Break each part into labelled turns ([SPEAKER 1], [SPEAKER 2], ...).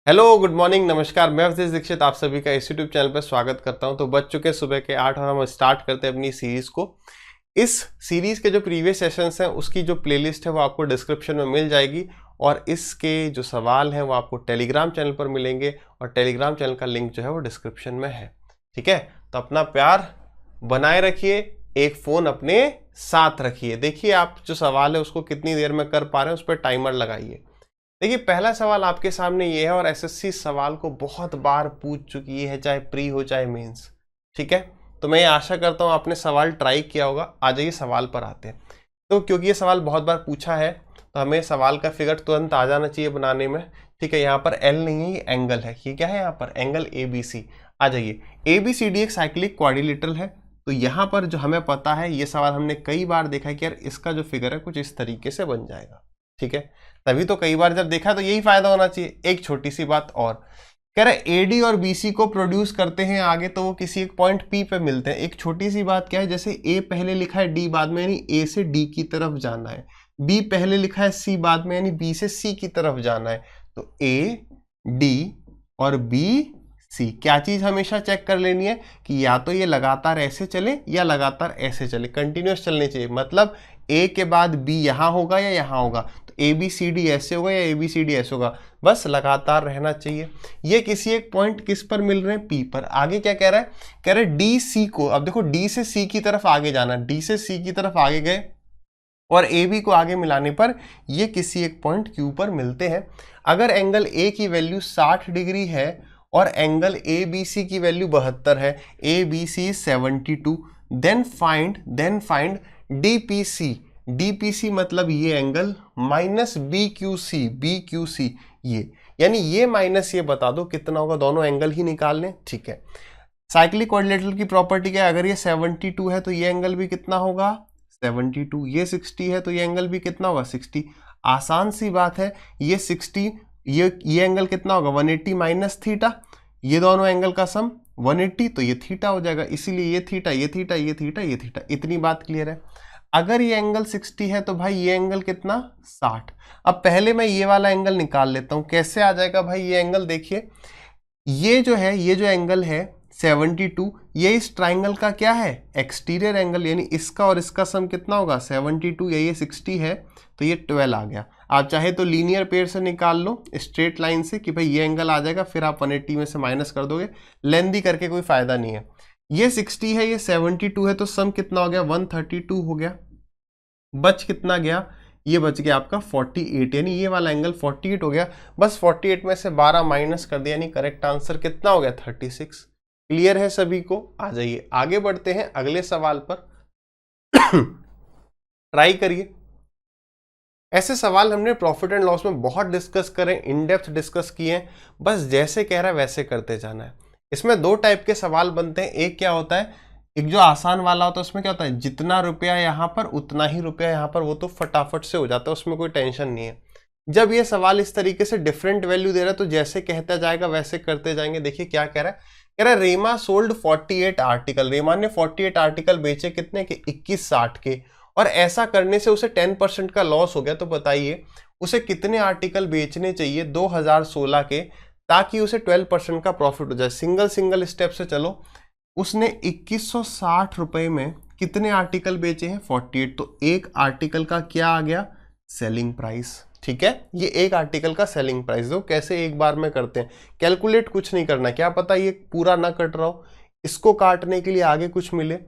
[SPEAKER 1] Hello, good morning, नमस्कार। मैं अवधेश दीक्षित आप सभी का इस यूट्यूब चैनल पर स्वागत करता हूं। तो बज चुके सुबह के 8 और हम स्टार्ट करते हैं अपनी सीरीज को। इस सीरीज के जो प्रीवियस सेशंस हैं उसकी जो प्लेलिस्ट है वो आपको डिस्क्रिप्शन में मिल जाएगी और इसके जो सवाल हैं वो आपको टेलीग्राम चैनल पर मिलेंगे और टेलीग्राम चैनल का लिंक जो है वो डिस्क्रिप्शन में है। ठीक है, तो अपना प्यार बनाए रखिए, एक फ़ोन अपने साथ रखिए। देखिए आप जो सवाल है उसको कितनी देर में कर पा रहे हैं, उस पर टाइमर लगाइए। देखिए पहला सवाल आपके सामने ये है और एसएससी सवाल को बहुत बार पूछ चुकी है, चाहे प्री हो चाहे मेंस। ठीक है, तो मैं ये आशा करता हूँ आपने सवाल ट्राई किया होगा। आ जाइए सवाल पर आते हैं। तो क्योंकि ये सवाल बहुत बार पूछा है तो हमें सवाल का फिगर तुरंत आ जाना चाहिए बनाने में। ठीक है, यहाँ पर एल नहीं है, ये एंगल है। ये क्या है यहाँ पर? Angle A B C. आ जाइए, ए बी सी डी एक साइक्लिक क्वाड्रिलेटरल है। तो यहाँ पर जो हमें पता है, ये सवाल हमने कई बार देखा है कि यार इसका जो फिगर है कुछ इस तरीके से बन जाएगा। ठीक है, तभी तो कई बार जब देखा तो यही फायदा होना चाहिए। एक छोटी सी बात और कह रहे एडी और बीसी को प्रोड्यूस करते हैं आगे, तो वो किसी एक पॉइंट पी पे मिलते हैं। एक छोटी सी बात क्या है, जैसे ए पहले लिखा है डी बाद में, यानी ए से डी की तरफ जाना है। बी पहले लिखा है सी बाद में, यानी बी से सी की तरफ जाना है। तो ए डी और बी सी, क्या चीज हमेशा चेक कर लेनी है कि या तो ये लगातार ऐसे चले या लगातार ऐसे चले, कंटिन्यूस चलने चाहिए। मतलब ए के बाद बी यहाँ होगा या यहाँ होगा, तो ए बी सी डी ऐसे होगा या ए बी सी डी ऐसे होगा, बस लगातार रहना चाहिए। ये किसी एक पॉइंट किस पर मिल रहे हैं? पी पर। आगे क्या कह रहा है? कह रहे डी सी को, अब देखो डी से सी की तरफ आगे जाना, डी से सी की तरफ आगे गए और ए बी को आगे मिलाने पर ये किसी एक पॉइंट क्यू पर मिलते हैं। अगर एंगल ए की वैल्यू 60 डिग्री है और एंगल ए बी सी की वैल्यू 72 है, A B C 72, then find DPC. DPC मतलब ये angle minus B Q C, ये यानी ये माइनस ये बता दो कितना होगा, दोनों एंगल ही निकाल लें। ठीक है, साइक्लिक क्वाड्रिलेटरल की प्रॉपर्टी क्या है? अगर ये 72 है तो ये एंगल भी कितना होगा? 72। ये 60 है तो ये एंगल भी कितना होगा? 60। आसान सी बात है, ये 60, ये एंगल कितना होगा? 180 माइनस थीटा, ये दोनों एंगल का सम 180, तो ये थीटा हो जाएगा। इसीलिए ये थीटा, ये थीटा, ये थीटा, ये थीटा। इतनी बात क्लियर है। अगर ये एंगल 60 है तो भाई ये एंगल कितना? 60। अब पहले मैं ये वाला एंगल निकाल लेता हूं। कैसे आ जाएगा भाई ये एंगल? देखिए ये जो है, ये जो एंगल है 72, ये इस ट्राइंगल का क्या है? एक्सटीरियर एंगल, यानी इसका और इसका सम कितना होगा? 72 या ये 60 है तो ये 12 आ गया। आप चाहे तो लीनियर पेयर से निकाल लो, स्ट्रेट लाइन से, कि भाई ये एंगल आ जाएगा, फिर आप 180 में से माइनस कर दोगे। लेंदी करके कोई फायदा नहीं है। ये 60 है, ये 72 है, तो सम कितना हो गया? 132 हो गया। बच कितना गया? ये बच गया आपका 48, यानी ये वाला एंगल 48 हो गया। बस 48 में से 12 माइनस कर दिया, यानी करेक्ट आंसर कितना हो गया? 36। क्लियर है सभी को? आ जाइए आगे बढ़ते हैं अगले सवाल पर। ट्राई करिए। ऐसे सवाल हमने प्रॉफिट एंड लॉस में बहुत डिस्कस करें, इन डेप्थ डिस्कस किए हैं। बस जैसे कह रहा है वैसे करते जाना है। इसमें दो टाइप के सवाल बनते हैं। एक क्या होता है, एक जो आसान वाला होता है, उसमें क्या होता है, जितना रुपया यहाँ पर उतना ही रुपया यहाँ पर, वो तो फटाफट से हो जाता है, उसमें कोई टेंशन नहीं है। जब ये सवाल इस तरीके से डिफरेंट वैल्यू दे रहा है तो जैसे कहता जाएगा वैसे करते जाएंगे। देखिए क्या कह रहा है, कह रहा है रेमा सोल्ड 48 आर्टिकल। रेमा ने 48 आर्टिकल बेचे, कितने के? 2160 के। और ऐसा करने से उसे 10% का लॉस हो गया। तो बताइए उसे कितने आर्टिकल बेचने चाहिए 2016 के, ताकि उसे 12% का प्रॉफिट हो जाए। सिंगल सिंगल स्टेप से चलो। उसने 2160 रुपए में कितने आर्टिकल बेचे हैं? 48। तो एक आर्टिकल का क्या आ गया? Selling price. ठीक है, ये एक आर्टिकल का सेलिंग प्राइस। दो कैसे एक बार में करते हैं, कैलकुलेट कुछ नहीं करना। क्या पता ये पूरा ना कट रहा हो, इसको काटने के लिए आगे कुछ मिले।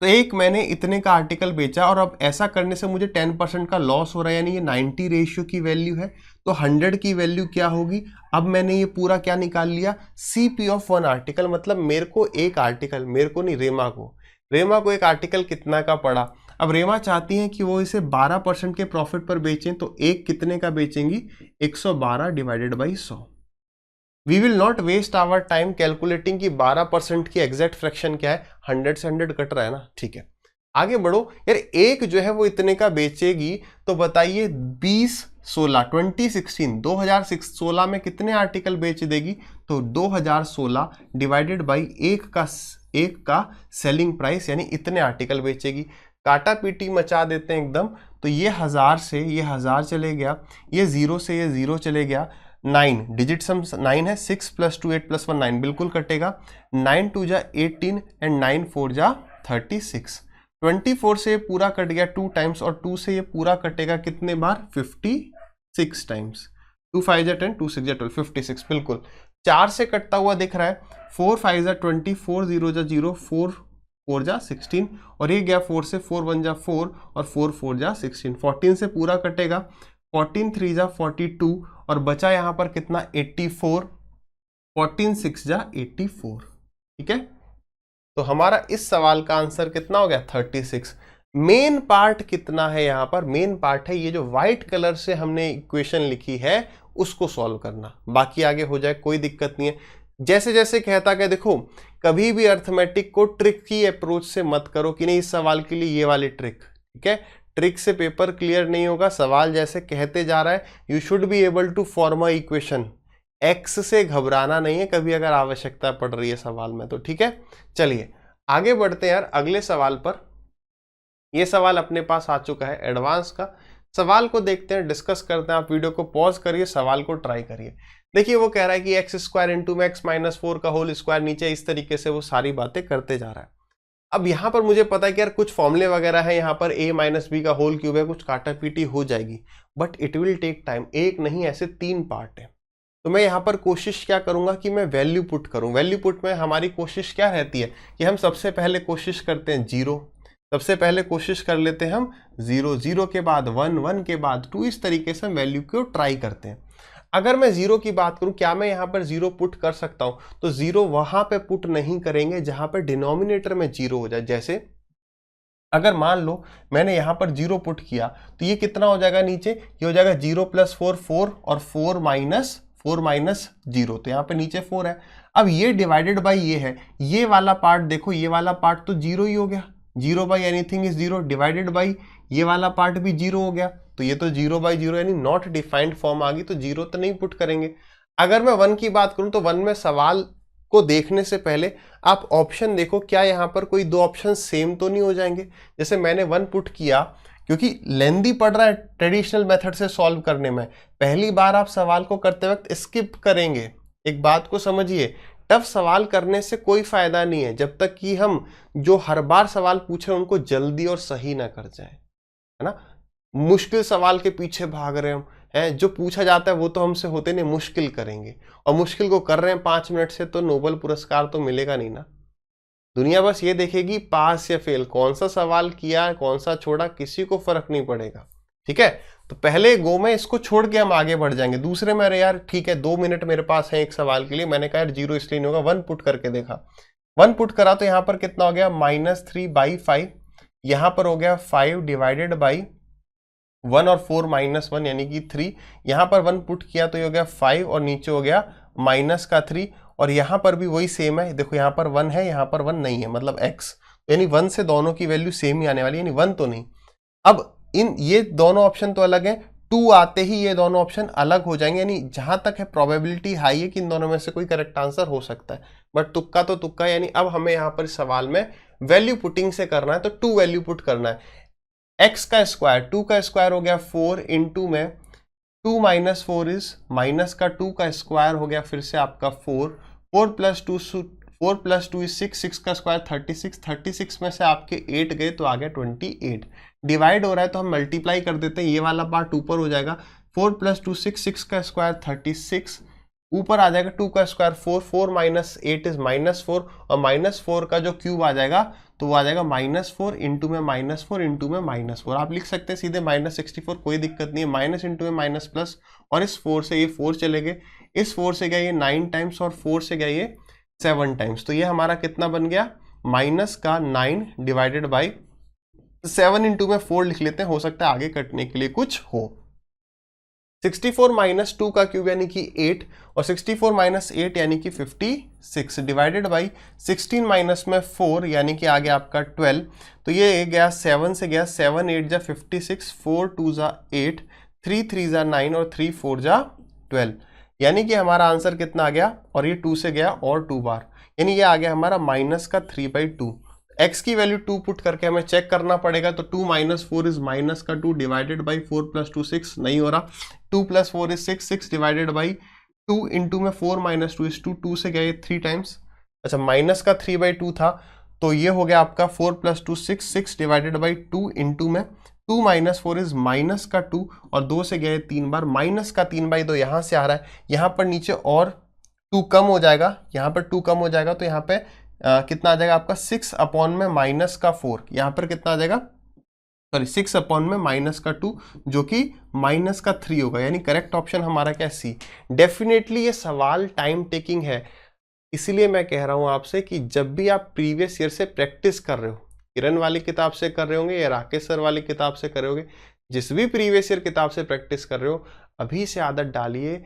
[SPEAKER 1] तो एक मैंने इतने का आर्टिकल बेचा और अब ऐसा करने से मुझे 10% का लॉस हो रहा है, यानी ये 90 रेशियो की वैल्यू है। तो 100 की वैल्यू क्या होगी? अब मैंने ये पूरा क्या निकाल लिया? CP of one article. मतलब मेरे को एक आर्टिकल, मेरे को नहीं, रेमा को एक आर्टिकल कितना का पड़ा। अब रेमा चाहती हैं कि वो इसे 12% के प्रॉफिट पर बेचें, तो एक कितने का बेचेंगी? 112 divided by 100। We will not waste our time calculating की 12% की एग्जैक्ट फ्रैक्शन क्या है। 100 से 100 कट रहा है ना। ठीक है, आगे बढ़ो। यार एक जो है वो इतने का बेचेगी, तो बताइए 2016 में कितने आर्टिकल बेच देगी? तो 2016 डिवाइडेड बाई एक का सेलिंग प्राइस, यानी इतने आर्टिकल बेचेगी। काटा पीटी मचा देते हैं एकदम। तो ये 1000 से ये 1000 चले गया, ये 0 से ये 0 चले गया। 9 डिजिट सम 9 है, 6 + 2 8 + 1 9 बिल्कुल कटेगा, 9 2 जा 18 एंड 9 4 जा 36। 24 से ये पूरा कट गया 2 टाइम्स और 2 से ये पूरा कटेगा कितने बार 56 टाइम्स। 2 5 जा 10 2 6 जा 12 56 बिल्कुल। 4 से कटता हुआ दिख रहा है, 4 5 जा 20 4 0 जा 0 4 4 जा 16 और ये गया 4 से 4 1 जा 4 और 4 4 जा 16। 14 से पूरा कटेगा, 14 3 जा 42 और बचा यहाँ पर कितना 84, 14 6 जा 84। ठीक है, तो हमारा इस सवाल का आंसर कितना हो गया 36। मेन पार्ट कितना है यहाँ पर, मेन पार्ट है ये जो व्हाइट कलर से हमने इक्वेशन लिखी है उसको सॉल्व करना, बाकी आगे हो जाए कोई दिक्कत नहीं है। जैसे जैसे कहता गया, देखो कभी भी अर्थमेटिक को ट्रिक की अप्रोच से मत करो कि नहीं इस सवाल के लिए ये वाली ट्रिक, ठीक है, ट्रिक से पेपर क्लियर नहीं होगा। सवाल जैसे कहते जा रहा है, you should be able to form a equation, X से घबराना नहीं है कभी अगर आवश्यकता पड़ रही है सवाल में तो। ठीक है, चलिए आगे बढ़ते हैं यार अगले सवाल पर। ये सवाल अपने पास आ चुका है एडवांस का, सवाल को देखते हैं, डिस्कस करते हैं। आप वीडियो को पॉज करिए, सवाल को ट्राई करिए। देखिए वो कह रहा है कि x² इंटू में x-4 का होल स्क्वायर, नीचे इस तरीके से वो सारी बातें करते जा रहा है। अब यहाँ पर मुझे पता है कि यार कुछ फॉर्मूले वगैरह है, यहाँ पर a - b का होल क्यूब है, कुछ काटा पीटी हो जाएगी, but it will take time. एक नहीं ऐसे 3 पार्ट है, तो मैं यहाँ पर कोशिश क्या करूंगा कि मैं वैल्यू पुट करूं। वैल्यू पुट में हमारी कोशिश क्या रहती है कि हम सबसे पहले कोशिश करते हैं 0, सबसे पहले कोशिश कर लेते हैं हम 0, 0 के बाद 1, 1 के बाद 2, इस तरीके से हम वैल्यू को ट्राई करते हैं। अगर मैं 0 की बात करूं, क्या मैं यहाँ पर 0 पुट कर सकता हूं? तो 0 वहां पे पुट नहीं करेंगे जहां पर डिनोमिनेटर में 0 हो जाए। जैसे अगर मान लो मैंने यहाँ पर 0 पुट किया तो ये कितना हो जाएगा, नीचे ये हो जाएगा 0 + 4 4 और 4 माइनस 0, तो यहाँ पे नीचे 4 है। अब ये डिवाइडेड बाई ये है, ये वाला पार्ट देखो, ये वाला पार्ट तो 0 ही हो गया, 0 by anything is 0, divided by ये वाला पार्ट भी 0 हो गया, तो ये तो 0 बाई 0 यानी नॉट डिफाइंड फॉर्म आ गई, तो 0 तो नहीं पुट करेंगे। अगर मैं 1 की बात करूं तो 1 में सवाल को देखने से पहले आप ऑप्शन देखो, क्या यहाँ पर कोई 2 ऑप्शन सेम तो नहीं हो जाएंगे। जैसे मैंने 1 पुट किया, क्योंकि लेंदी पड़ रहा है ट्रेडिशनल मेथड से सॉल्व करने में, पहली बार आप सवाल को करते वक्त स्किप करेंगे। एक बात को समझिए, टफ सवाल करने से कोई फायदा नहीं है जब तक कि हम जो हर बार सवाल पूछ रहे हैं उनको जल्दी और सही ना कर जाए, है ना। मुश्किल सवाल के पीछे भाग रहे हैं, जो पूछा जाता है वो तो हमसे होते नहीं, मुश्किल करेंगे और मुश्किल को कर रहे हैं 5 मिनट से, तो नोबेल पुरस्कार तो मिलेगा नहीं ना। दुनिया बस ये देखेगी पास या फेल, कौन सा सवाल किया कौन सा छोड़ा किसी को फर्क नहीं पड़ेगा। ठीक है, तो पहले गो में इसको छोड़ के हम आगे बढ़ जाएंगे। दूसरे में अरे यार ठीक है 2 मिनट मेरे पास है एक सवाल के लिए, मैंने कहा यार 0 इसलिए नहीं होगा, 1 पुट करके देखा, 1 पुट करा तो यहाँ पर कितना हो गया -3/5, यहाँ पर हो गया 5 डिवाइडेड बाई 1 और 4 -1 यानी कि 3, यहाँ पर 1 पुट किया तो ये हो गया 5 और नीचे हो गया -3, और यहाँ पर भी वही सेम है, देखो यहाँ पर 1 है यहाँ पर 1 नहीं है, मतलब x, यानी 1 से दोनों की वैल्यू सेम ही आने वाली है, यानी 1 तो नहीं। अब इन ये दोनों ऑप्शन तो अलग है, 2 आते ही ये दोनों ऑप्शन अलग हो जाएंगे, यानी जहां तक है प्रोबेबिलिटी हाई है कि इन दोनों में से कोई करेक्ट आंसर हो सकता है, बट तुक्का तो तुक्का। यानी अब हमें यहाँ पर सवाल में वैल्यू पुटिंग से करना है, तो 2 वैल्यू पुट करना है। x का स्क्वायर, 2 का स्क्वायर हो गया 4 इंटू में 2 - 4 इज माइनस का 2 का स्क्वायर हो गया फिर से आपका 4, 4 + 2 इज 6, 6 का स्क्वायर 36, 36 में से आपके 8 गए तो आ गया 28। डिवाइड हो रहा है तो हम मल्टीप्लाई कर देते हैं, ये वाला पार्ट ऊपर हो जाएगा, 4 + 2 6, 6 का स्क्वायर 36, ऊपर आ जाएगा 2 का स्क्वायर 4, 4 - 8 इज -4, और -4 का जो क्यूब आ जाएगा तो वो आ जाएगा -4 इंटू में -4 इंटू में -4। आप लिख सकते हैं सीधे -64, कोई दिक्कत नहीं है, माइनस इंटू में माइनस प्लस, और इस 4 से ये 4 चले गए, इस 4 से गया ये 9 टाइम्स और 4 से गया ये 7 टाइम्स, तो ये हमारा कितना बन गया -9 डिवाइडेड बाई 7 इंटू में 4 लिख लेते हैं, हो सकता है आगे कटने के लिए कुछ हो। 64 - 2 का क्यूब यानी कि 8, और 64 - 8 यानी कि 56 डिवाइडेड बाई 16 माइनस में 4 यानी कि आ गया आपका 12, तो ये गया 7 से गया 7 8 जा 56, 4 2 जा 8, 3 3 जा 9 और 3 4 जा 12, यानी कि हमारा आंसर कितना आ गया, और ये 2 से गया और 2 बार, यानी ये आ गया हमारा -3/2। x की वैल्यू 2 पुट करके हमें चेक करना पड़ेगा, तो 2 - 4 इज -2 डिवाइडेड बाई 4 + 2 6, नहीं हो रहा, 2 + 4 इज 6, 6 डिवाइडेड बाई 2 इंटू में 4 माइनस 2 इज 2, 2 से गया ये 3 टाइम्स, अच्छा माइनस का 3/2 था तो ये हो गया आपका 4 + 2 6, 6 डिवाइडेड बाई 2 इंटू में 2 माइनस 4 इज माइनस का 2 और 2 से गए 3 बार, माइनस का 3/2 यहाँ से आ रहा है, यहाँ पर नीचे और 2 कम हो जाएगा, यहाँ पर 2 कम हो जाएगा तो यहाँ पे कितना आ जाएगा आपका 6 अपॉन में माइनस का 4, यहाँ पर कितना आ जाएगा, सॉरी 6 अपॉन में माइनस का 2 जो कि माइनस का 3 होगा, यानी करेक्ट ऑप्शन हमारा क्या है सी। डेफिनेटली ये सवाल टाइम टेकिंग है, इसलिए मैं कह रहा हूं आपसे कि जब भी आप प्रीवियस ईयर से प्रैक्टिस कर रहे हो, किरण वाली किताब से कर रहे होंगे या राकेश सर वाली किताब से कर रहे होंगे, जिस भी प्रीवियस ईयर किताब से प्रैक्टिस कर रहे हो, अभी से आदत डालिए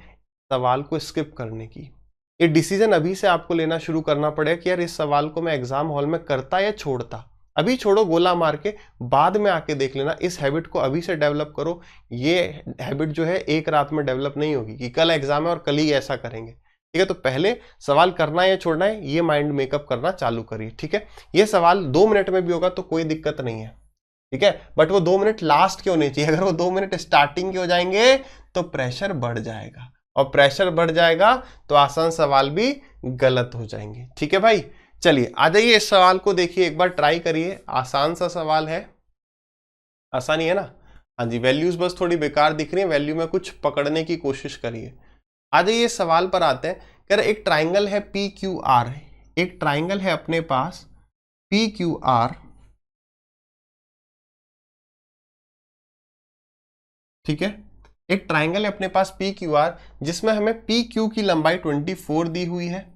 [SPEAKER 1] सवाल को स्किप करने की। ये डिसीजन अभी से आपको लेना शुरू करना पड़ेगा कि यार इस सवाल को मैं एग्जाम हॉल में करता या छोड़ता। अभी छोड़ो गोला मार के, बाद में आके देख लेना, इस हैबिट को अभी से डेवलप करो। ये हैबिट जो है एक रात में डेवलप नहीं होगी कि कल एग्जाम है और कल ही ऐसा करेंगे, ठीक है। तो पहले सवाल करना है या छोड़ना है ये माइंड मेकअप करना चालू करिए, ठीक है। ये सवाल 2 मिनट में भी होगा तो कोई दिक्कत नहीं है, ठीक है, बट वो 2 मिनट लास्ट के होने चाहिए। अगर वो 2 मिनट स्टार्टिंग के हो जाएंगे तो प्रेशर बढ़ जाएगा, और प्रेशर बढ़ जाएगा तो आसान सवाल भी गलत हो जाएंगे, ठीक है भाई। चलिए आ जाइए, इस सवाल को देखिए, एक बार ट्राई करिए, आसान सा सवाल है, आसानी है ना। हाँ जी, वैल्यूज बस थोड़ी बेकार दिख रही है, वैल्यू में कुछ पकड़ने की कोशिश करिए। आ जाइए इस सवाल पर आते हैं। कह रहे एक ट्राइंगल है PQR, एक ट्राइंगल है अपने पास PQR, ठीक है, एक ट्राइंगल है अपने पास PQR जिसमें हमें PQ की लंबाई 24 दी हुई है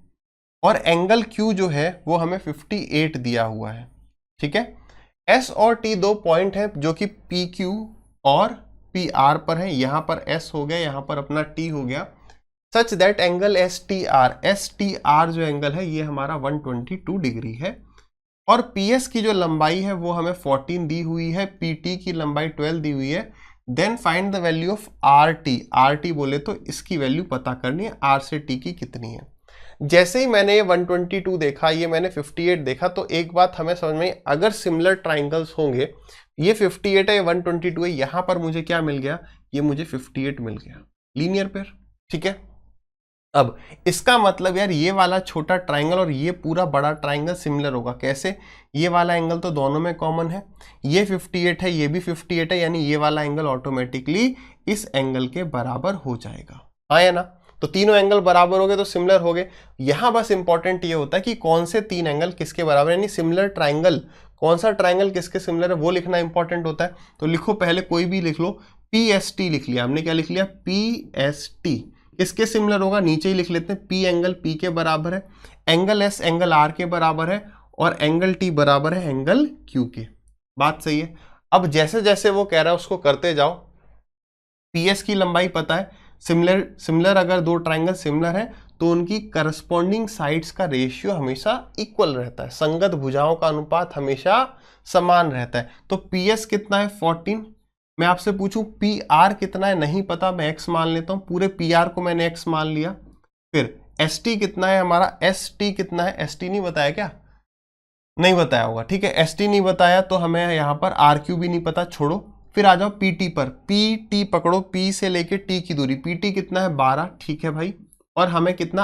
[SPEAKER 1] और एंगल Q जो है वो हमें 58 दिया हुआ है, ठीक है। S और T 2 पॉइंट है जो कि PQ और PR पर है, यहां पर S हो गया, यहां पर अपना T हो गया, सच दैट एंगल STR जो एंगल है ये हमारा 122 डिग्री है, और PS की जो लंबाई है वो हमें 14 दी हुई है, PT की लंबाई 12 दी हुई है। Then find the value of RT बोले तो इसकी वैल्यू पता करनी है, R से T की कितनी है। जैसे ही मैंने ये 122 देखा, ये मैंने 58 देखा, तो एक बात हमें समझ में, अगर सिमिलर ट्राइंगल्स होंगे, ये 58 है, ये 122 है, यहां पर मुझे क्या मिल गया, ये मुझे 58 मिल गया, लीनियर पेयर, ठीक है। अब इसका मतलब यार ये वाला छोटा ट्राइंगल और ये पूरा बड़ा ट्राइंगल सिमिलर होगा, कैसे, ये वाला एंगल तो दोनों में कॉमन है, ये 58 है, ये भी 58 है, यानी ये वाला एंगल ऑटोमेटिकली इस एंगल के बराबर हो जाएगा, हाँ या ना। तो तीनों एंगल बराबर हो गए तो सिमिलर हो गए। यहां बस इंपॉर्टेंट ये होता है कि कौन से 3 एंगल किसके बराबर, यानी सिमिलर ट्राइंगल, कौन सा ट्राइंगल किसके सिमिलर है वो लिखना इंपॉर्टेंट होता है। तो लिखो, पहले कोई भी लिख लो, PST लिख लिया हमने, क्या लिख लिया, PST किसके सिमिलर होगा, नीचे ही लिख लेते हैं, P एंगल P के बराबर है, एंगल S एंगल R के बराबर है, और एंगल T बराबर है एंगल Q के। बात सही है। अब जैसे जैसे वो कह रहा है उसको करते जाओ। PS की लंबाई पता है, सिमिलर अगर 2 ट्राइंगल सिमिलर है तो उनकी करस्पॉन्डिंग साइड्स का रेशियो हमेशा इक्वल रहता है, संगत भुजाओं का अनुपात हमेशा समान रहता है। तो PS कितना है 14, मैं आपसे पूछूं PR कितना है, नहीं पता, मैं X मान लेता हूं, पूरे PR को मैंने X मान लिया। फिर ST कितना है हमारा, ST कितना है, ST नहीं बताया क्या, नहीं बताया होगा, ठीक है, ST नहीं बताया तो हमें यहाँ पर RQ भी नहीं पता, छोड़ो। फिर आ जाओ PT पर, PT पकड़ो, P से लेके T की दूरी, PT कितना है 12, ठीक है भाई, और हमें कितना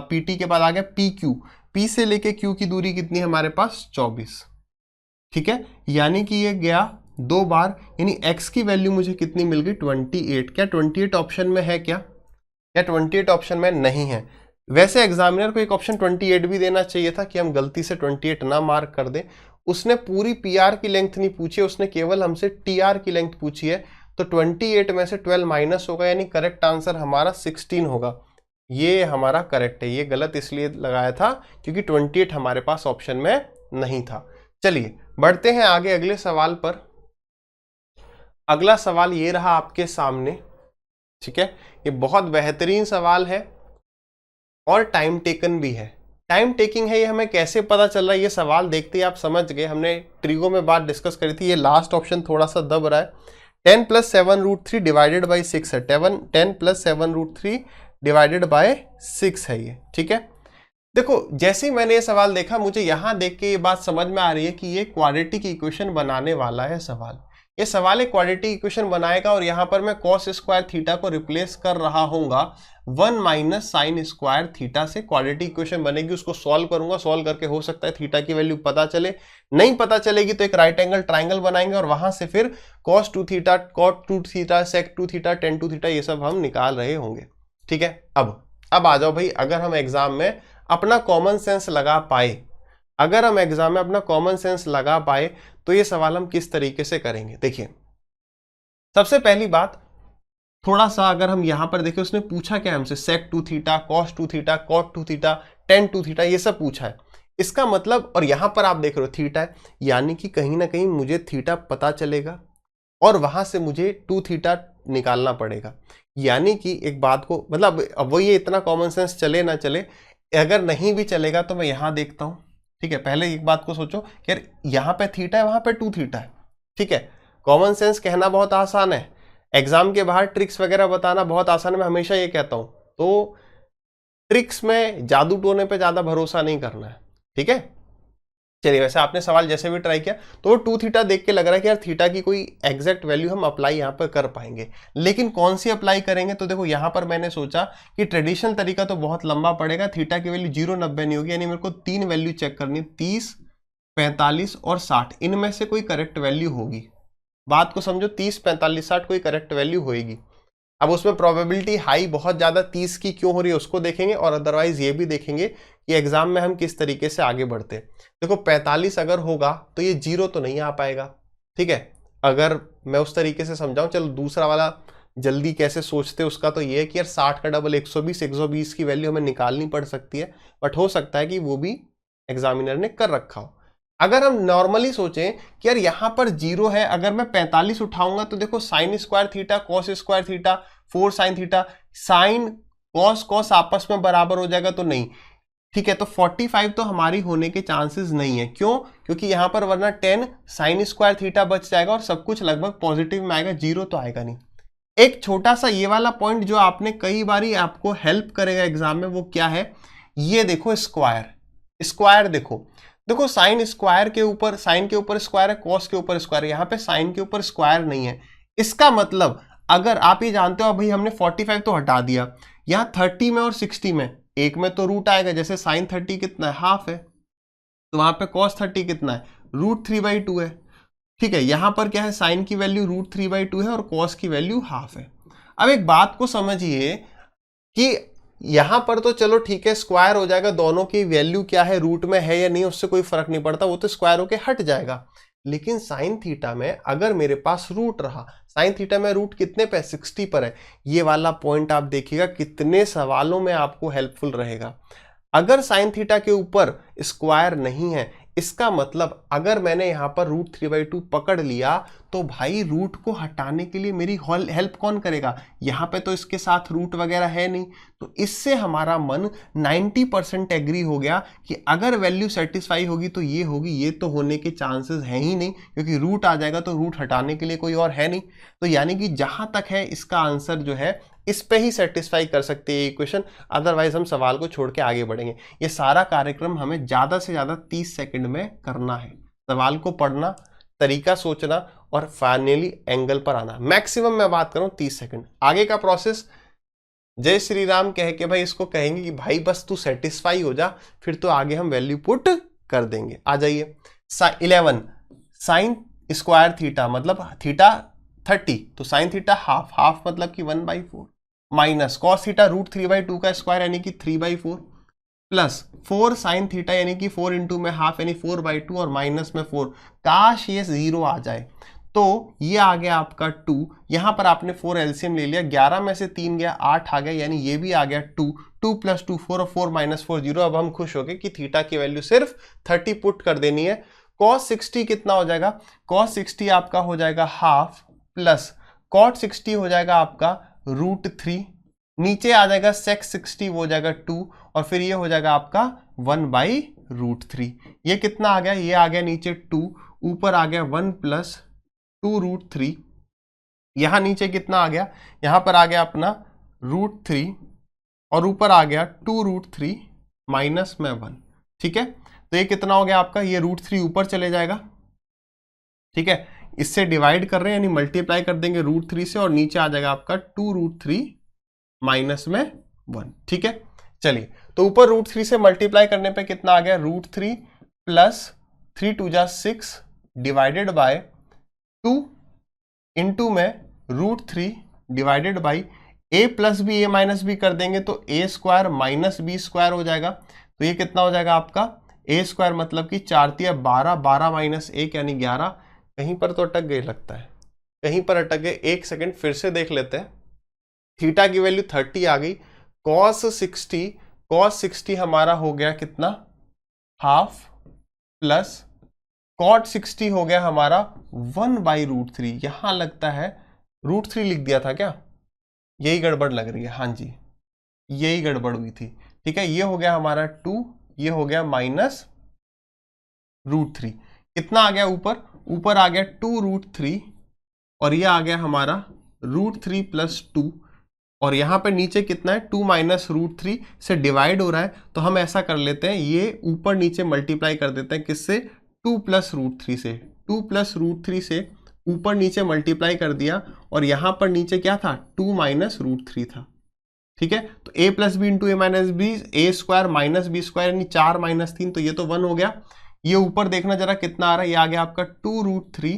[SPEAKER 1] PT के बाद आ गया PQ, P से लेके Q की दूरी कितनी है हमारे पास 24, ठीक है, यानी कि ये गया 2 बार, यानी X की वैल्यू मुझे कितनी मिल गई 28। क्या 28 ऑप्शन में है, क्या 28 ऑप्शन में नहीं है। वैसे एग्जामिनर को एक ऑप्शन 28 भी देना चाहिए था कि हम गलती से 28 ना मार्क कर दें। उसने पूरी PR की लेंथ नहीं पूछी, उसने केवल हमसे TR की लेंथ पूछी है, तो 28 में से 12 माइनस होगा, यानी करेक्ट आंसर हमारा 16 होगा। ये हमारा करेक्ट है, ये गलत इसलिए लगाया था क्योंकि 28 हमारे पास ऑप्शन में नहीं था। चलिए बढ़ते हैं आगे अगले सवाल पर। अगला सवाल ये रहा आपके सामने, ठीक है, ये बहुत बेहतरीन सवाल है और टाइम टेकन भी है। टाइम टेकिंग है, ये हमें कैसे पता चल रहा है, ये सवाल देखते ही आप समझ गए, हमने ट्रिगो में बात डिस्कस करी थी। ये लास्ट ऑप्शन थोड़ा सा दब रहा है, 10 + 7√3 डिवाइडेड बाई 6 है, 10 + 7√3 डिवाइडेड बाय 6 है ये, ठीक है। देखो जैसे ही मैंने ये सवाल देखा, मुझे यहां देख के ये बात समझ में आ रही है कि ये क्वाड्रेटिक इक्वेशन बनाने वाला है सवाल। ये सवाल एक क्वाड्रेटिक इक्वेशन बनाएगा और यहाँ पर मैं कॉस स्क्वायर थीटा को रिप्लेस कर रहा हूँगा 1 माइनस साइन स्क्वायर थीटा से। क्वाड्रेटिक इक्वेशन बनेगी, उसको सॉल्व करूंगा, सॉल्व करके हो सकता है थीटा की वैल्यू पता चले, नहीं पता चलेगी तो एक राइट एंगल ट्राइंगल बनाएंगे और वहां से फिर cos 2 theta, cot 2 theta, sec 2 theta, tan 2 theta ये सब हम निकाल रहे होंगे। ठीक है, अब आ जाओ भाई, अगर हम एग्जाम में अपना कॉमन सेंस लगा पाए, अगर हम एग्जाम में अपना कॉमन सेंस लगा पाए तो ये सवाल हम किस तरीके से करेंगे। देखिए, सबसे पहली बात, थोड़ा सा अगर हम यहां पर देखें, उसने पूछा क्या हमसे, sec 2 theta, cos 2 theta, cot 2 theta, tan 2 theta, ये सब पूछा है। इसका मतलब, और यहां पर आप देख रहे हो थीटा है, यानी कि कहीं ना कहीं मुझे थीटा पता चलेगा और वहां से मुझे 2 थीटा निकालना पड़ेगा। यानी कि एक बात को, मतलब अब वो ये इतना कॉमन सेंस चले ना चले, अगर नहीं भी चलेगा तो मैं यहां देखता हूं। ठीक है, पहले एक बात को सोचो कि यार यहाँ पे थीटा है, वहां पे 2 थीटा है। ठीक है, कॉमन सेंस कहना बहुत आसान है, एग्जाम के बाहर ट्रिक्स वगैरह बताना बहुत आसान है, मैं हमेशा ये कहता हूं। तो ट्रिक्स में, जादू टोने पे ज्यादा भरोसा नहीं करना है। ठीक है, चलिए, वैसे आपने सवाल जैसे भी ट्राई किया तो वो 2 थीटा देख के लग रहा है कि यार थीटा की कोई एग्जैक्ट वैल्यू हम अप्लाई यहाँ पर कर पाएंगे, लेकिन कौन सी अप्लाई करेंगे। तो देखो यहाँ पर मैंने सोचा कि ट्रेडिशनल तरीका तो बहुत लंबा पड़ेगा, थीटा की वैल्यू 0, 90 नहीं होगी, यानी मेरे को 3 वैल्यू चेक करनी है, 30, 45 और 60, इनमें से कोई करेक्ट वैल्यू होगी। बात को समझो, 30, 45, 60 कोई करेक्ट वैल्यू होगी। अब उसमें प्रोबेबिलिटी हाई बहुत ज्यादा 30 की क्यों हो रही है उसको देखेंगे, और अदरवाइज ये भी देखेंगे कि एग्जाम में हम किस तरीके से आगे बढ़ते हैं। देखो 45 अगर होगा तो ये 0 तो नहीं आ पाएगा। ठीक है, अगर मैं उस तरीके से समझाऊं, चलो दूसरा वाला जल्दी कैसे सोचते उसका तो ये है कि यार 60 का डबल 120, 120 की वैल्यू हमें निकालनी पड़ सकती है, बट हो सकता है कि वो भी एग्जामिनर ने कर रखा हो। अगर हम नॉर्मली सोचें कि यार यहां पर 0 है, अगर मैं 45 उठाऊंगा तो देखो sine square theta, cos square theta, 4 sine theta, sine cos cos आपस में बराबर हो जाएगा तो नहीं। ठीक है, तो 45 तो हमारी होने के चांसेस नहीं है। क्यों? क्योंकि यहां पर वरना 10 साइन स्क्वायर थीटा बच जाएगा और सब कुछ लगभग पॉजिटिव में आएगा, 0 तो आएगा नहीं। एक छोटा सा ये वाला पॉइंट जो आपने कई बारी आपको हेल्प करेगा एग्जाम में, वो क्या है, ये देखो स्क्वायर। स्क्वायर देखो साइन स्क्वायर के ऊपर, साइन के ऊपर स्क्वायर है, कॉस के ऊपर स्क्वायर है, यहाँ पे साइन के ऊपर स्क्वायर नहीं है। इसका मतलब अगर आप ये जानते हो, भाई हमने 45 तो हटा दिया, यहाँ 30 में और 60 में एक में तो रूट आएगा, जैसे साइन 30 कितना है, हाफ है, तो वहां पे कॉस 30 कितना है, √3/2 है। ठीक है, यहां पर क्या है, साइन की वैल्यू √3/2 है और कॉस की वैल्यू हाफ है। अब एक बात को समझिए कि यहां पर तो चलो ठीक है, स्क्वायर हो जाएगा, दोनों की वैल्यू क्या है, रूट में है या नहीं उससे कोई फर्क नहीं पड़ता, वो तो स्क्वायर होके हट जाएगा। लेकिन साइन थीटा में अगर मेरे पास रूट रहा, साइन थीटा में रूट कितने पे, 60 पर है, ये वाला पॉइंट आप देखिएगा कितने सवालों में आपको हेल्पफुल रहेगा। अगर साइन थीटा के ऊपर स्क्वायर नहीं है, इसका मतलब अगर मैंने यहां पर √3/2 पकड़ लिया तो भाई रूट को हटाने के लिए मेरी हेल्प कौन करेगा, यहां पे तो इसके साथ रूट वगैरह है नहीं। तो इससे हमारा मन 90% एग्री हो गया कि अगर वैल्यू सेटिस्फाई होगी तो ये होगी, ये तो होने के चांसेस हैं ही नहीं, क्योंकि रूट आ जाएगा तो रूट हटाने के लिए कोई और है नहीं। तो यानी कि जहां तक है इसका आंसर जो है इस पे ही सेटिस्फाई कर सकती है इक्वेशन, अदरवाइज हम सवाल को छोड़ के आगे बढ़ेंगे। ये सारा कार्यक्रम हमें ज्यादा से ज्यादा 30 सेकंड में करना है, सवाल को पढ़ना, तरीका सोचना और फाइनली एंगल पर आना। मैक्सिमम मैं बात करूं 30 सेकंड। आगे का प्रोसेस जय श्री राम कह के भाई इसको कहेंगे कि भाई बस तू सेटिस्फाई हो जा, फिर तो आगे हम वैल्यू पुट कर देंगे। आ जाइए, 11 साइन स्क्वायर थीटा, मतलब थीटा 30, तो साइन थीटा हाफ, हाफ मतलब कि 1/4, माइनस कॉस थीटा √3/2 का स्क्वायर यानी कि 3/4, प्लस 4 साइन थीटा यानी कि 4 इंटू में हाफ यानी 4/2 और माइनस में 4। काश ये 0 आ जाए, तो ये आ गया आपका 2, यहां पर आपने 4 एलसीएम ले लिया, 11 में से 3 गया, 8 आ गया, यानी ये भी आ गया 2, 2 + 2 4 और 4 - 4 0। अब हम खुश हो गए कि थीटा की वैल्यू सिर्फ 30 पुट कर देनी है। cos 60 कितना हो जाएगा, cos 60 आपका हो जाएगा हाफ, प्लस cot 60 हो जाएगा आपका √3, नीचे आ जाएगा sec 60 हो जाएगा 2, और फिर ये हो जाएगा आपका 1/√3। ये कितना आ गया, ये आ गया नीचे 2, ऊपर आ गया 1 + 2√3, यहां नीचे कितना आ गया, यहां पर आ गया अपना √3 और ऊपर आ गया 2√3 माइनस में 1। ठीक है, तो ये कितना हो गया आपका, ये √3 ऊपर चले जाएगा। ठीक है, इससे डिवाइड कर रहे हैं यानी मल्टीप्लाई कर देंगे √3 से और नीचे आ जाएगा आपका 2√3 माइनस में 1। ठीक है, चलिए तो ऊपर √3 से मल्टीप्लाई करने पे कितना आ गया, √3 प्लस 3 2 जा 6 डिवाइडेड बाय 2 इंटू में √3 divided by a plus B A minus B कर देंगे तो a square minus B square हो जाएगा। तो ये कितना हो जाएगा आपका a स्क्वायर मतलब कि 4 तिया 12, 12 माइनस 1 यानी 11। कहीं पर तो अटक गए लगता है, कहीं पर अटक गए। एक सेकेंड फिर से देख लेते हैं। थीटा की वैल्यू 30 आ गई, cos 60 हमारा हो गया कितना, हाफ, प्लस cot 60 हो गया हमारा 1/√3। यहां लगता है √3 लिख दिया था क्या, यही गड़बड़ लग रही है। हाँ जी, यही गड़बड़ हुई थी। ठीक है, ये हो गया हमारा 2, ये हो गया माइनस √3। कितना आ गया ऊपर, ऊपर आ गया 2√3 और ये आ गया हमारा √3 प्लस 2 और यहाँ पे नीचे कितना है 2 माइनस √3 से डिवाइड हो रहा है। तो हम ऐसा कर लेते हैं, ये ऊपर नीचे मल्टीप्लाई कर देते हैं किससे, 2 प्लस √3 से। 2 प्लस √3 से ऊपर नीचे मल्टीप्लाई कर दिया और यहाँ पर नीचे क्या था, 2 माइनस √3 था। ठीक है, तो a plus B into A minus B, A square minus B square यानी 4 माइनस 3, तो ये तो 1 हो गया। ये ऊपर देखना जरा कितना आ रहा है, ये आ गया आपका 2√3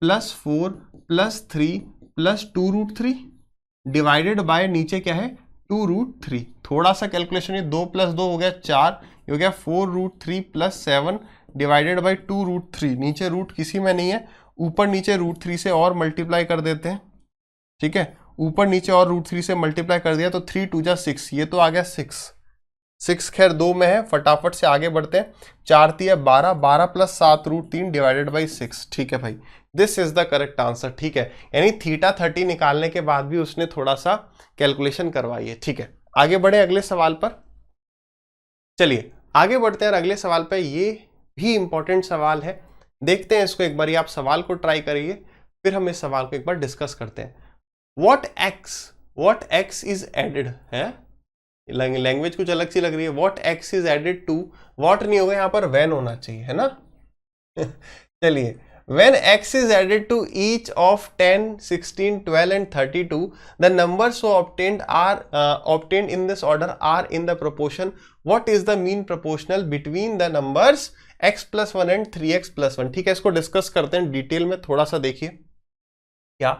[SPEAKER 1] plus 4 plus 3 plus 2√3 divided by नीचे क्या है 2√3। थोड़ा सा कैलकुलेशन, ये 2 प्लस 2 हो गया 4, ये हो गया 4√3 प्लस 7 डिवाइडेड बाई 2√3। नीचे रूट किसी में नहीं है, ऊपर नीचे √3 से और मल्टीप्लाई कर देते हैं। ठीक है, ऊपर नीचे और √3 से मल्टीप्लाई कर दिया तो 3 2 जा 6, ये तो आ गया 6 खैर 2 में है, फटाफट से आगे बढ़ते हैं। 4 तिया 12, 12 प्लस 7√3 डिवाइडेड बाई 6। ठीक है भाई, this is the correct answer. ठीक है, यानी थीटा 30 निकालने के बाद भी उसने थोड़ा सा कैलकुलेशन करवाई है। ठीक है, आगे बढ़े अगले सवाल पर। चलिए आगे बढ़ते हैं अगले सवाल पर, ये भी इंपॉर्टेंट सवाल है। देखते हैं इसको एक बार, आप सवाल को ट्राई करिए, फिर हम इस सवाल को एक बार डिस्कस करते हैं। what x is added है, लैंग्वेज कुछ अलग सी लग रही है। what x is added to, what नहीं होगा यहाँ पर, when होना चाहिए, है ना। चलिए, when x is added to each of 10, 16, 12 and 32, the numbers so obtained in this order are in the proportion. What is the mean proportional between the numbers x plus 1 and 3x plus 1? ठीक है, इसको discuss करते हैं detail में। थोड़ा सा देखिए, क्या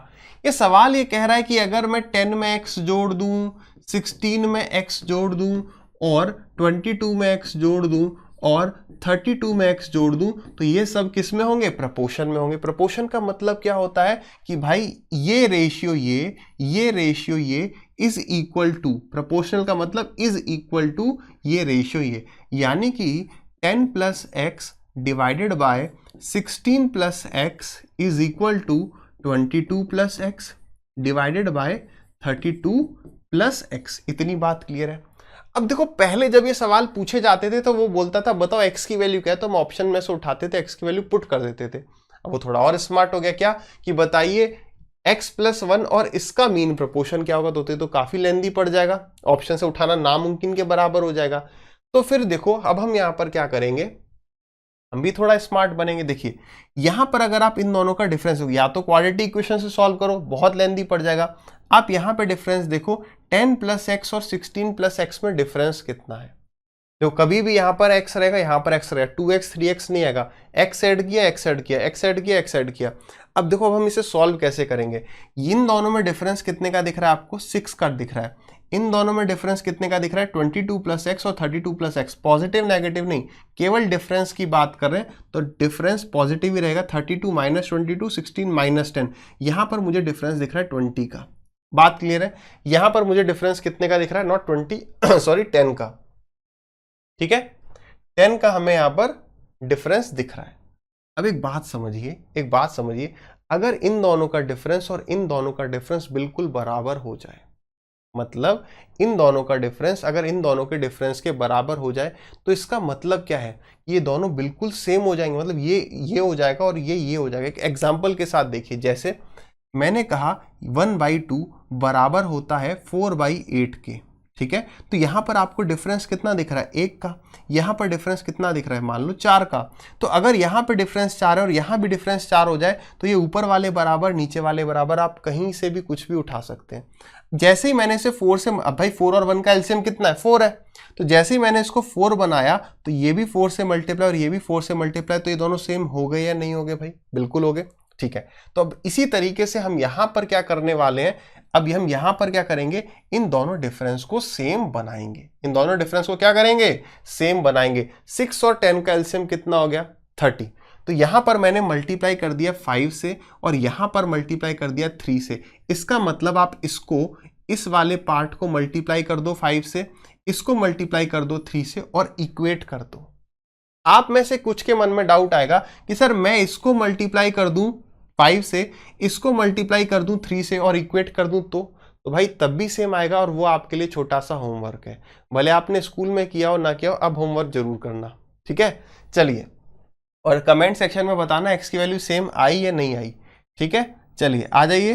[SPEAKER 1] ये सवाल ये कह रहा है कि अगर मैं 10 में x जोड़ दूं, 16 में x जोड़ दूं और 22 में x जोड़ दूं और 32 में x जोड़ दूं, तो ये सब किस में होंगे, प्रपोर्शन में होंगे। प्रपोर्शन का मतलब क्या होता है कि भाई ये रेशियो ये रेशियो ये इज इक्वल टू, प्रपोर्शनल का मतलब इज इक्वल टू ये रेशियो ये, यानी कि 10 plus X divided by 16 plus X is equal to 22 plus X divided by 32 plus X. इतनी बात क्लियर है। अब देखो, पहले जब ये सवाल पूछे जाते थे तो वो बोलता था बताओ x की वैल्यू क्या है, तो हम ऑप्शन में से उठाते थे, x की वैल्यू पुट कर देते थे। अब वो थोड़ा और स्मार्ट हो गया, क्या कि बताइए x प्लस 1 और इसका मीन प्रपोर्शन क्या होगा, तो काफी लेंदी पड़ जाएगा, ऑप्शन से उठाना नामुमकिन के बराबर हो जाएगा। तो फिर देखो, अब हम यहां पर क्या करेंगे, हम भी थोड़ा स्मार्ट बनेंगे। देखिए, यहां पर अगर आप इन दोनों का डिफरेंस हो, या तो क्वाड्रेटिक इक्वेशन से सॉल्व करो, बहुत लेंदी पड़ जाएगा। आप यहां पे डिफरेंस देखो, 10 प्लस एक्स और 16 प्लस एक्स में डिफरेंस कितना है। तो कभी भी यहां पर x रहेगा, यहां पर x रहेगा, 2x 3x नहीं आएगा। x ऐड किया, x ऐड किया, x ऐड किया, x ऐड किया। अब देखो, अब हम इसे सॉल्व कैसे करेंगे। इन दोनों में डिफरेंस कितने का दिख रहा है आपको, 6 का दिख रहा है। इन दोनों में डिफरेंस कितने का दिख रहा है, 22 प्लस एक्स और 32 प्लस एक्स। पॉजिटिव नेगेटिव नहीं, केवल डिफरेंस की बात कर रहे हैं, तो डिफरेंस पॉजिटिव ही रहेगा। 32 माइनस 22, 16 माइनस 10। यहां पर मुझे डिफरेंस दिख रहा है 20 का। बात क्लियर है। यहां पर मुझे डिफरेंस कितने का दिख रहा है, नॉट 20 सॉरी 10 का। ठीक है, 10 का हमें यहां पर डिफरेंस दिख रहा है। अब एक बात समझिए, अगर इन दोनों का डिफरेंस और इन दोनों का डिफरेंस बिल्कुल बराबर हो जाए, मतलब इन दोनों का डिफरेंस अगर इन दोनों के डिफरेंस के बराबर हो जाए, तो इसका मतलब क्या है, ये दोनों बिल्कुल सेम हो जाएंगे। मतलब ये हो जाएगा और ये हो जाएगा। एक एग्जांपल के साथ देखिए, जैसे मैंने कहा 1/2 बराबर होता है 4/8 के। ठीक है। तो यहाँ पर आपको डिफरेंस कितना दिख रहा है, 1 का। यहाँ पर डिफरेंस कितना दिख रहा है, मान लो 4 का। तो अगर यहाँ पे डिफरेंस 4 है और यहाँ भी डिफरेंस 4 हो जाए तो ये ऊपर वाले बराबर नीचे वाले बराबर, आप कहीं से भी कुछ भी उठा सकते हैं। जैसे ही मैंने इसे 4 से, अब भाई 4 और 1 का एलसीएम कितना है, 4 है। तो जैसे ही मैंने इसको 4 बनाया तो ये भी 4 से मल्टीप्लाई और ये भी 4 से मल्टीप्लाई, तो ये दोनों सेम हो गए या नहीं हो गए भाई, बिल्कुल हो गए। ठीक है। तो अब इसी तरीके से हम यहां पर क्या करने वाले हैं, अब हम यहां पर क्या करेंगे, इन दोनों डिफरेंस को सेम बनाएंगे। इन दोनों डिफरेंस को क्या करेंगे, सेम बनाएंगे। 6 और 10 का एलसीएम कितना हो गया, 30। तो यहां पर मैंने मल्टीप्लाई कर दिया 5 से और यहां पर मल्टीप्लाई कर दिया 3 से। इसका मतलब आप इसको, इस वाले पार्ट को मल्टीप्लाई कर दो 5 से, इसको मल्टीप्लाई कर दो 3 से और इक्वेट कर दो। आप में से कुछ के मन में डाउट आएगा कि सर मैं इसको मल्टीप्लाई कर दूं 5 से, इसको मल्टीप्लाई कर दूं 3 से और इक्वेट कर दूं तो भाई तब भी सेम आएगा। और वो आपके लिए छोटा सा होमवर्क है, भले आपने स्कूल में किया हो ना किया हो, अब होमवर्क जरूर करना। ठीक है, चलिए, और कमेंट सेक्शन में बताना एक्स की वैल्यू सेम आई या नहीं आई। ठीक है, चलिए आ जाइए।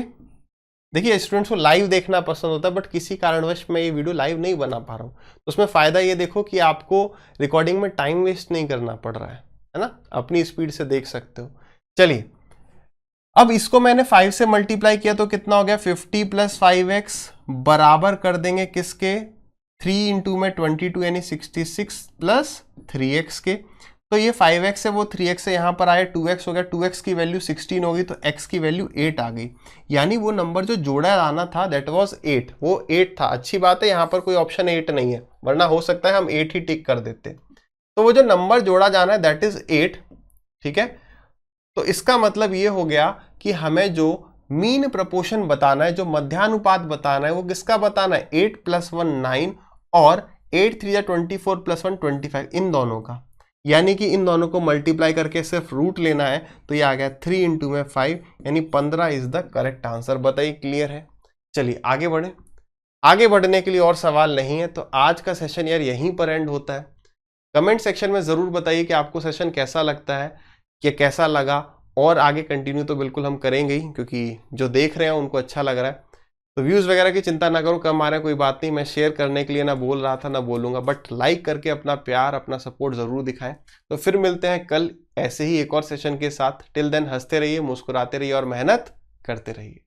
[SPEAKER 1] देखिए स्टूडेंट्स को लाइव देखना पसंद होता है, बट किसी कारणवश मैं ये वीडियो लाइव नहीं बना पा रहा हूँ। तो उसमें फ़ायदा ये देखो कि आपको रिकॉर्डिंग में टाइम वेस्ट नहीं करना पड़ रहा है ना, अपनी स्पीड से देख सकते हो। चलिए, अब इसको मैंने 5 से मल्टीप्लाई किया तो कितना हो गया, 50 + 5x बराबर कर देंगे किसके, 3 इंटू में 22 यानी 66 + 3x के। तो ये 5x है, वो 3x से यहाँ पर आया 2x हो गया, 2x की वैल्यू 16 होगी तो x की वैल्यू 8 आ गई। यानी वो नंबर जो जोड़ा आना था दैट वाज 8, वो 8 था। अच्छी बात है, यहाँ पर कोई ऑप्शन 8 नहीं है, वरना हो सकता है हम 8 ही टिक कर देते। तो वो जो नंबर जोड़ा जाना है दैट इज 8। ठीक है, तो इसका मतलब ये हो गया कि हमें जो मीन प्रपोर्शन बताना है, जो मध्यानुपात बताना है, वो किसका बताना है, 8 + 1 9 और 8 3 या 24 + 1 25, इन दोनों का। यानी कि इन दोनों को मल्टीप्लाई करके सिर्फ रूट लेना है, तो ये आ गया 3 इंटू में 5 यानी 15 इज द करेक्ट आंसर। बताइए क्लियर है। चलिए आगे बढ़े। आगे बढ़ने के लिए और सवाल नहीं है तो आज का सेशन यार यहीं पर एंड होता है। कमेंट सेक्शन में ज़रूर बताइए कि आपको सेशन कैसा लगता है, कि कैसा लगा, और आगे कंटिन्यू तो बिल्कुल हम करेंगे ही, क्योंकि जो देख रहे हैं उनको अच्छा लग रहा है। तो व्यूज़ वगैरह की चिंता ना करो, कम आ रहा है कोई बात नहीं, मैं शेयर करने के लिए ना बोल रहा था ना बोलूँगा, बट लाइक करके अपना प्यार अपना सपोर्ट ज़रूर दिखाएं। तो फिर मिलते हैं कल ऐसे ही एक और सेशन के साथ। टिल देन हंसते रहिए, मुस्कुराते रहिए और मेहनत करते रहिए।